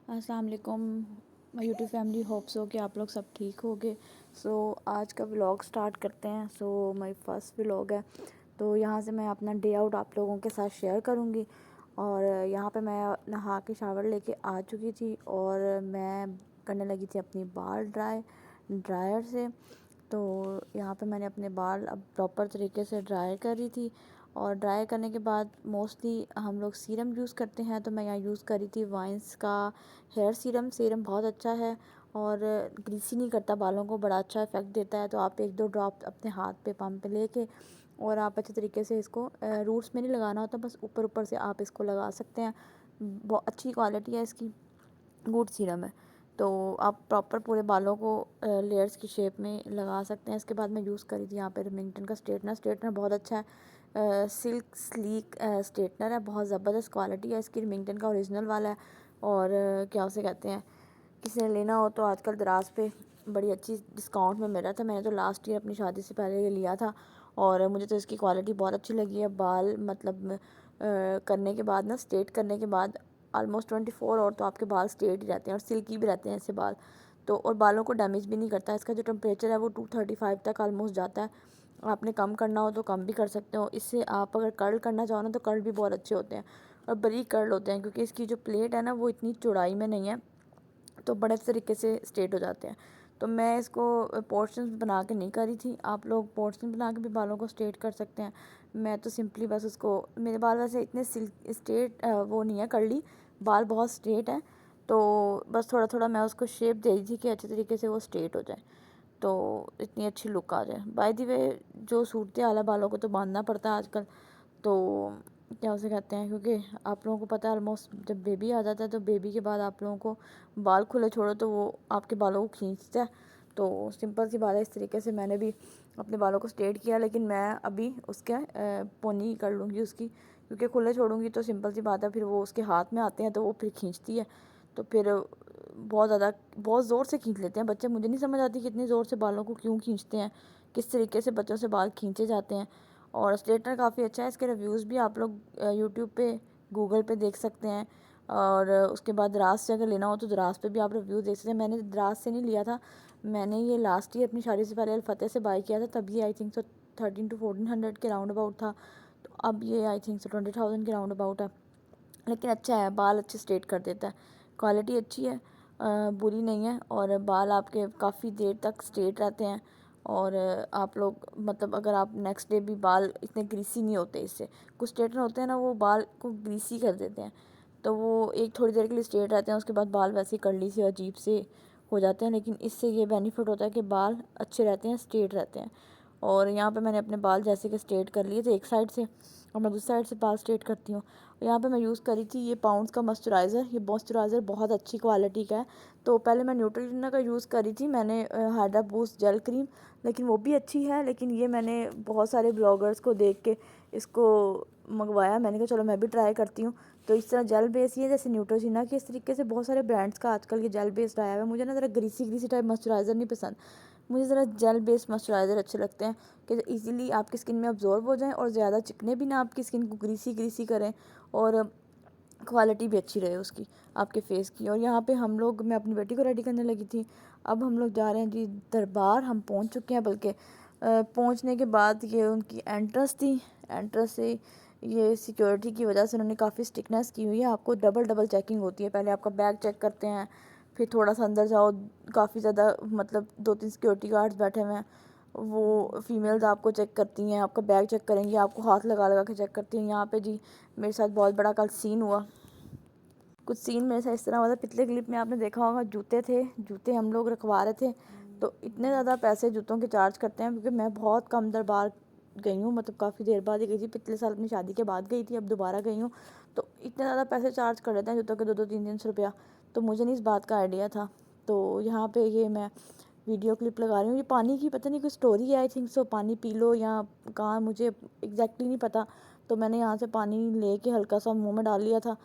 अस्सलाम वालेकुम my YouTube family. Hope so कि आप लोग सब ठीक होगे। आज का व्लॉग स्टार्ट करते हैं। माय फर्स्ट व्लॉग है, तो यहाँ से मैं अपना डे आउट आप लोगों के साथ शेयर करूँगी। और यहाँ पे मैं नहा के शावर लेके आ चुकी थी और मैं करने लगी थी अपनी बाल ड्रायर से। तो यहाँ पे मैंने अपने बाल अब प्रॉपर तरीके से ड्राई कर रही थी। और ड्राई करने के बाद मोस्टली हम लोग सीरम यूज़ करते हैं, तो मैं यहाँ यूज़ कर रही थी वाइन्स का हेयर सीरम। सीरम बहुत अच्छा है और ग्रीसी नहीं करता, बालों को बड़ा अच्छा इफेक्ट देता है। तो आप 1-2 ड्रॉप अपने हाथ पे पंप पे लेके और आप अच्छे तरीके से इसको रूट्स में नहीं लगाना होता, बस ऊपर ऊपर से आप इसको लगा सकते हैं। बहुत अच्छी क्वालिटी है इसकी, गुड सीरम है। तो आप प्रॉपर पूरे बालों को लेयर्स की शेप में लगा सकते हैं। इसके बाद मैं यूज़ करी थी यहाँ पे रिमिंगटन का स्ट्रेटनर बहुत अच्छा है। सिल्क स्लीक स्ट्रेटनर है, बहुत ज़बरदस्त क्वालिटी है इसकी। रिमिंगटन का ओरिजिनल वाला है। और क्या उसे कहते हैं, किसी ने लेना हो तो आजकल दराज पे बड़ी अच्छी डिस्काउंट में मिल रहा था। मैंने तो लास्ट ईयर अपनी शादी से पहले ये लिया था और मुझे तो इसकी क्वालिटी बहुत अच्छी लगी है। बाल मतलब करने के बाद ना, स्ट्रेट करने के बाद ऑलमोस्ट 24 और तो आपके बाल स्ट्रेट ही रहते हैं और सिल्की भी रहते हैं ऐसे बाल। तो और बालों को डैमेज भी नहीं करता। इसका जो टेम्परेचर है वो 235 तक ऑलमोस्ट जाता है। आपने कम करना हो तो कम भी कर सकते हो। इससे आप अगर कर्ल करना चाहो ना तो कर्ल भी बहुत अच्छे होते हैं और बारीक कर्ल होते हैं, क्योंकि इसकी जो प्लेट है ना वो इतनी चौड़ाई में नहीं है, तो बड़े तरीके से स्ट्रेट हो जाते हैं। तो मैं इसको पोर्शंस बना के नहीं करी थी। आप लोग पोर्शन बना के भी बालों को स्ट्रेट कर सकते हैं। मैं तो सिंपली बस उसको, मेरे बाल वैसे इतने स्ट्रेट वो नहीं है, कर्ली बाल बहुत स्ट्रेट है। तो बस थोड़ा थोड़ा मैं उसको शेप दे दी थी कि अच्छे तरीके से वो स्ट्रेट हो जाए, तो इतनी अच्छी लुक आ जाए। बाय द वे, जो सूटते आला बालों को तो बांधना पड़ता है आजकल, तो क्या उसे कहते हैं, क्योंकि आप लोगों को पता है ऑलमोस्ट जब बेबी आ जाता है तो बेबी के बाद आप लोगों को बाल खुले छोड़ो तो वो आपके बालों को खींचता है। तो सिंपल सी बात है, इस तरीके से मैंने भी अपने बालों को स्ट्रेट किया। लेकिन मैं अभी उसके पोनी कर लूँगी उसकी, क्योंकि खुले छोड़ूंगी तो सिंपल सी बात है फिर वो उसके हाथ में आते हैं तो वो फिर खींचती है। तो फिर बहुत ज़ोर से खींच लेते हैं बच्चे। मुझे नहीं समझ आती कि इतनी ज़ोर से बालों को क्यों खींचते हैं, किस तरीके से बच्चों से बाल खींचे जाते हैं। और स्ट्रेटनर काफ़ी अच्छा है, इसके रिव्यूज़ भी आप लोग यूट्यूब पे गूगल पे देख सकते हैं। और उसके बाद दराज से अगर लेना हो तो दराज पे भी आप रिव्यू देख सकते हैं। मैंने दराज से नहीं लिया था, मैंने ये लास्ट ईयर अपनी शादी से पहले अलफतेह से बाय किया था, तब ये आई थिंक सो 1300 to 1400 के राउंड अबाउट था। तो अब ये आई थिंक सो 20,000 के राउंड अबाउट है। लेकिन अच्छा है, बाल अच्छे स्ट्रेट कर देता है, क्वालिटी अच्छी है, बुरी नहीं है। और बाल आपके काफ़ी देर तक स्ट्रेट रहते हैं। और आप लोग मतलब अगर आप नेक्स्ट डे भी, बाल इतने ग्रीसी नहीं होते इससे। कुछ स्ट्रेटनर होते हैं ना, वो बाल को ग्रीसी कर देते हैं, तो वो एक थोड़ी देर के लिए स्ट्रेट रहते हैं, उसके बाद बाल वैसे ही कर्ली से अजीब से हो जाते हैं। लेकिन इससे ये बेनिफिट होता है कि बाल अच्छे रहते हैं, स्ट्रेट रहते हैं। और यहाँ पे मैंने अपने बाल जैसे कि स्ट्रेट कर लिए थे एक साइड से, और मैं दूसरी साइड से बाल स्ट्रेट करती हूँ। यहाँ पे मैं यूज़ करी थी ये पाउंड्स का मॉइस्चराइज़र। ये मॉइस्चराइज़र बहुत अच्छी क्वालिटी का है। तो पहले मैं न्यूट्रोजिना का यूज़ करी थी मैंने, हाइड्रा बूस्ट जेल क्रीम, लेकिन वो भी अच्छी है। लेकिन ये मैंने बहुत सारे ब्लॉगर्स को देख के इसको मंगवाया, मैंने कहा चलो मैं भी ट्राई करती हूँ। तो इस तरह जेल बेस ही है जैसे न्यूट्रोजिना की, इस तरीके से बहुत सारे ब्रांड्स का आजकल ये जेल बेस्ड आया हुआ है। मुझे ना ज़रा ग्रीसी ग्रीसी टाइप मॉइस्चराइज़र नहीं पसंद, मुझे ज़रा जेल बेस्ड मॉइस्चराइज़र अच्छे लगते हैं कि इजीली आपकी स्किन में अब्जॉर्ब हो जाएं और ज़्यादा चिकने भी ना आपकी स्किन को ग्रीसी ग्रीसी करें, और क्वालिटी भी अच्छी रहे उसकी आपके फेस की। और यहाँ पे हम लोग, मैं अपनी बेटी को रेडी करने लगी थी। अब हम लोग जा रहे हैं जी दरबार, हम पहुँच चुके हैं। बल्कि पहुँचने के बाद ये उनकी एंट्रेंस थी, एंट्रेंस से ये सिक्योरिटी की वजह से उन्होंने काफ़ी स्ट्रिक्टनेस की हुई है। आपको डबल डबल चेकिंग होती है, पहले आपका बैग चेक करते हैं, फिर थोड़ा सा अंदर जाओ, काफ़ी ज़्यादा मतलब 2-3 सिक्योरिटी गार्ड्स बैठे हुए हैं, वो फीमेल्स आपको चेक करती हैं, आपका बैग चेक करेंगी, आपको हाथ लगा लगा के चेक करती हैं। यहाँ पे जी मेरे साथ बहुत बड़ा कल सीन हुआ। कुछ सीन मेरे साथ इस तरह हुआ था, पिछले क्लिप में आपने देखा होगा, जूते थे, जूते हम लोग रखवा रहे थे। तो इतने ज़्यादा पैसे जूतों के चार्ज करते हैं, क्योंकि मैं बहुत कम दरबार गई हूँ, मतलब काफ़ी देर बाद ही गई थी, पिछले साल अपनी शादी के बाद गई थी, अब दोबारा गई हूँ। तो इतने ज़्यादा पैसे चार्ज कर लेते हैं जूतों के, 200-300 रुपया। तो मुझे नहीं इस बात का आइडिया था। तो यहाँ पे ये मैं वीडियो क्लिप लगा रही हूँ। ये पानी की पता नहीं कोई स्टोरी है, आई थिंक सो, पानी पी लो या कहाँ, मुझे एग्जैक्टली नहीं पता। तो मैंने यहाँ से पानी लेके हल्का सा मुंह में डाल लिया था।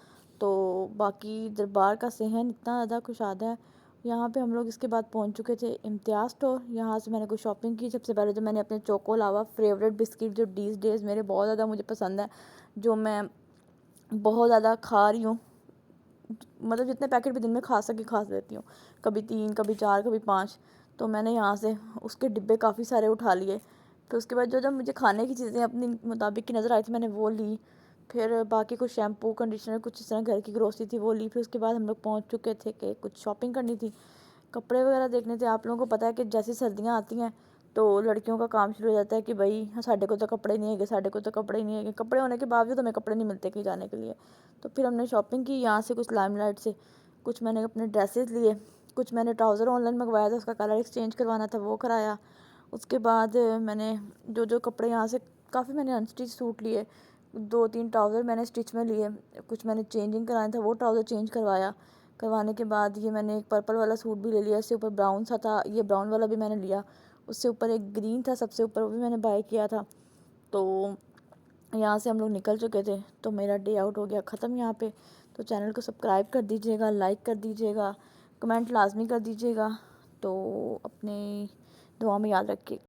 तो बाकी दरबार का सहन इतना ज़्यादा कुशादा है। यहाँ पे हम लोग इसके बाद पहुँच चुके थे इम्तियाज़ स्टोर। यहाँ से मैंने कुछ शॉपिंग की। सबसे पहले तो मैंने अपने चोको लावा फेवरेट बिस्किट, जो डीज डेज़ मेरे बहुत ज़्यादा मुझे पसंद है, जो मैं बहुत ज़्यादा खा रही हूँ, मतलब जितने पैकेट भी दिन में खा लेती हूँ, कभी 3, कभी 4, कभी 5। तो मैंने यहाँ से उसके डिब्बे काफ़ी सारे उठा लिए। फिर उसके बाद जो जब मुझे खाने की चीज़ें अपनी मुताबिक की नज़र आई थी मैंने वो ली। फिर बाकी कुछ शैम्पू, कंडीशनर, कुछ इस तरह घर की ग्रोसरी थी वो ली। फिर उसके बाद हम लोग पहुँच चुके थे कि कुछ शॉपिंग करनी थी, कपड़े वगैरह देखने थे। आप लोगों को पता है कि जैसी सर्दियाँ आती हैं तो लड़कियों का काम शुरू हो जाता है कि भाई साढ़े को तो कपड़े नहीं है, साढ़े को तो कपड़े नहीं है। कपड़े होने के बावजूद हमें कपड़े नहीं मिलते कहीं जाने के लिए। तो फिर हमने शॉपिंग की यहाँ से, कुछ लाइमलाइट से, कुछ मैंने अपने ड्रेसेस लिए, कुछ मैंने ट्राउज़र ऑनलाइन मंगवाया था, उसका कलर एक्सचेंज करवाना था वो कराया। उसके बाद मैंने जो कपड़े यहाँ से, काफ़ी मैंने अनस्टिच सूट लिए, 2-3 ट्राउज़र मैंने स्टिच में लिए, कुछ मैंने चेंजिंग कराना था वो ट्राउज़र चेंज करवाया। करवाने के बाद ये मैंने एक पर्पल वाला सूट भी ले लिया, इससे ऊपर ब्राउन सा था, ये ब्राउन वाला भी मैंने लिया। उससे ऊपर एक ग्रीन था सबसे ऊपर, वो भी मैंने बाय किया था। तो यहाँ से हम लोग निकल चुके थे। तो मेरा डे आउट हो गया ख़त्म यहाँ पे। तो चैनल को सब्सक्राइब कर दीजिएगा, लाइक कर दीजिएगा, कमेंट लाजमी कर दीजिएगा। तो अपने दुआ में याद रखिए।